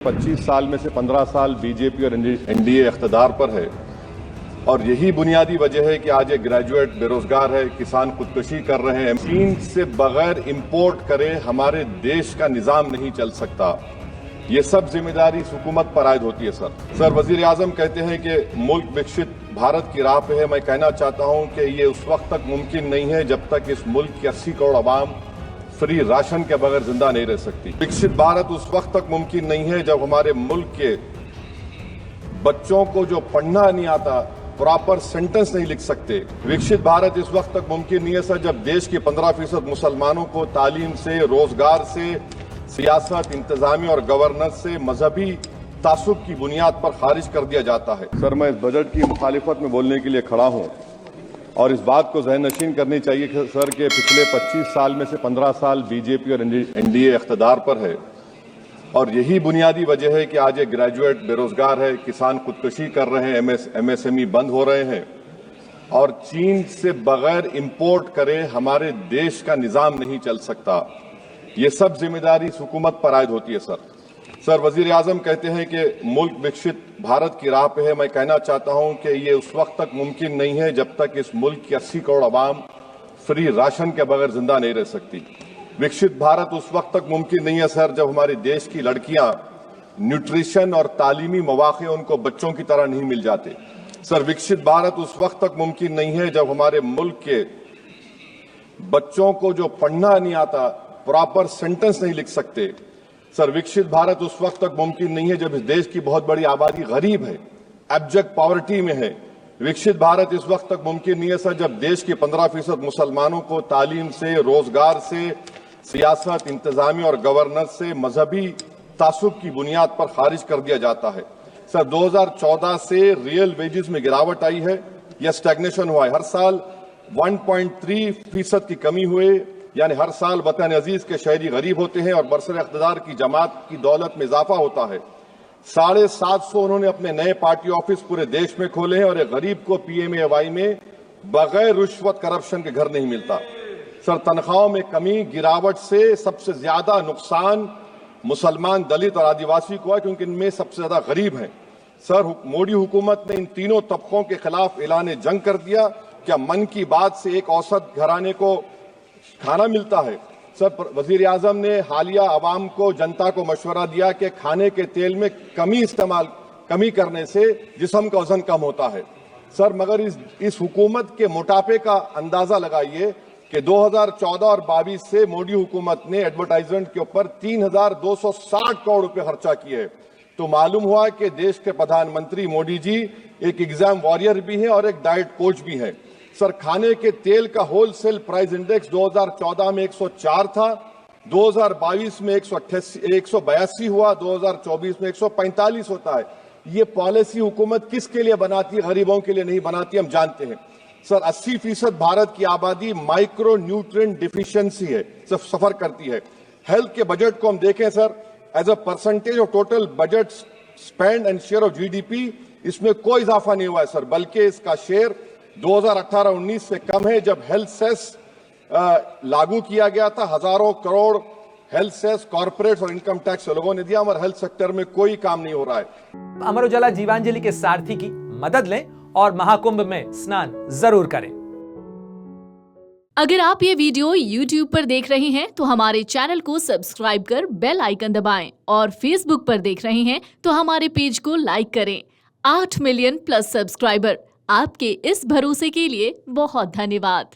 25 साल में से 15 साल बीजेपी और एनडीए इख्तिदार पर है और यही बुनियादी वजह है कि आज एक ग्रेजुएट बेरोजगार है, किसान खुदकुशी कर रहे हैं। चीन से बगैर इंपोर्ट करे हमारे देश का निजाम नहीं चल सकता। ये सब जिम्मेदारी इस हुकूमत पर आयद होती है। सर वजीर आजम कहते हैं कि मुल्क विकसित भारत की राह पे है। मैं कहना चाहता हूं कि ये उस वक्त तक मुमकिन नहीं है जब तक इस मुल्क की 80 करोड़ आवाम फ्री राशन के बगैर जिंदा नहीं रह सकती। विकसित भारत उस वक्त तक मुमकिन नहीं है जब हमारे मुल्क के बच्चों को जो पढ़ना नहीं आता, प्रॉपर सेंटेंस नहीं लिख सकते। विकसित भारत इस वक्त तक मुमकिन नहीं है सर जब देश के 15% मुसलमानों को तालीम से, रोजगार से, सियासत, इंतजामी और गवर्नेंस से मजहबी तासुब की बुनियाद पर खारिज कर दिया जाता है। सर मैं इस बजट की मुखालिफत में बोलने के लिए खड़ा हूं और इस बात को ज़हन नशीन करनी चाहिए कि सर के पिछले 25 साल में से 15 साल बीजेपी और एनडीए इख्तिदार पर है और यही बुनियादी वजह है कि आज एक ग्रेजुएट बेरोजगार है, किसान खुदकुशी कर रहे हैं, एमएसएमई बंद हो रहे हैं और चीन से बगैर इंपोर्ट करे हमारे देश का निजाम नहीं चल सकता। ये सब जिम्मेदारी इस हुकूमत पर आयद होती है। सर वजीर आजम कहते हैं कि मुल्क विकसित भारत की राह पे है। मैं कहना चाहता हूं कि ये उस वक्त तक मुमकिन नहीं है जब तक इस मुल्क की 80 करोड़ आवाम फ्री राशन के बगैर जिंदा नहीं रह सकती। विकसित भारत उस वक्त तक मुमकिन नहीं है सर जब हमारे देश की लड़कियां न्यूट्रिशन और तालीमी मौके उनको बच्चों की तरह नहीं मिल जाते। सर विकसित भारत उस वक्त तक मुमकिन नहीं है जब हमारे मुल्क के बच्चों को जो पढ़ना नहीं आता, प्रॉपर सेंटेंस नहीं लिख सकते। सर विकसित भारत उस वक्त तक मुमकिन नहीं है जब इस देश की बहुत बड़ी आबादी गरीब है, एब्जेक्ट पॉवर्टी में है। विकसित भारत इस वक्त तक मुमकिन नहीं है सर जब देश के 15% मुसलमानों को तालीम से, रोजगार से, सियासत, इंतजामी और गवर्नेंस से मजहबी तासुब की बुनियाद पर खारिज कर दिया जाता है। सर 2014 से रियल वेजेस में गिरावट आई है या स्टैग्नेशन हुआ है। हर साल 1.3% की कमी हुई, यानी हर साल वतन अजीज के शहरी गरीब होते हैं और बरसर इख्तिदार की जमात की दौलत में इजाफा होता है। 750 उन्होंने अपने नए पार्टी ऑफिस पूरे देश में खोले हैं और एक गरीब को पीएमएवाई में बगैर रिश्वत करप्शन के घर नहीं मिलता। सर तनख्वाहों में कमी, गिरावट से सबसे ज्यादा नुकसान मुसलमान, दलित और आदिवासी को है क्योंकि इनमें सबसे ज्यादा गरीब हैं। सर मोदी हुकूमत ने इन तीनों तबकों के खिलाफ ऐलान जंग कर दिया। क्या मन की बात से एक औसत घराने को खाना मिलता है? सर वजीर आजम ने हालिया आवाम को, जनता को मशवरा दिया कि खाने के तेल में कमी करने से जिस्म का वजन कम होता है। सर मगर इस हुकूमत के मोटापे का अंदाजा लगाइए कि 2014 और 22 से मोदी हुकूमत ने एडवर्टाइजमेंट के ऊपर 3,260 करोड़ रुपए खर्चा किए। तो मालूम हुआ कि देश के प्रधानमंत्री मोदी जी एक एग्जाम वॉरियर भी हैं और एक डाइट कोच भी हैं। सर खाने के तेल का होलसेल प्राइस इंडेक्स 2014 में 104 था, 2022 में 182 हुआ, 2024 में 145 होता है। ये पॉलिसी हुकूमत किसके लिए बनाती है? गरीबों के लिए नहीं बनाती, हम जानते हैं। सर 80% भारत की आबादी माइक्रो न्यूट्रिएंट डिफिशियंसी है, सफर करती है। हेल्थ के बजट को हम देखें sir, as a percentage of total budget spend and share of GDP, इसमें कोई इजाफा नहीं हुआ है सर, बल्कि इसका शेयर 2018-19 से कम है। जब हेल्थ सेस लागू किया गया था, हजारों करोड़ हेल्थ सेस कॉर्पोरेट्स और इनकम टैक्स लोगों ने दिया, हमारे हेल्थ सेक्टर में कोई काम नहीं हो रहा है। अमर उजाला जीवांजलि के सारथी की मदद लें और महाकुंभ में स्नान जरूर करें। अगर आप ये वीडियो YouTube पर देख रहे हैं तो हमारे चैनल को सब्सक्राइब कर बेल आइकन दबाएं और Facebook पर देख रहे हैं तो हमारे पेज को लाइक करें। 8 मिलियन प्लस सब्सक्राइबर, आपके इस भरोसे के लिए बहुत धन्यवाद।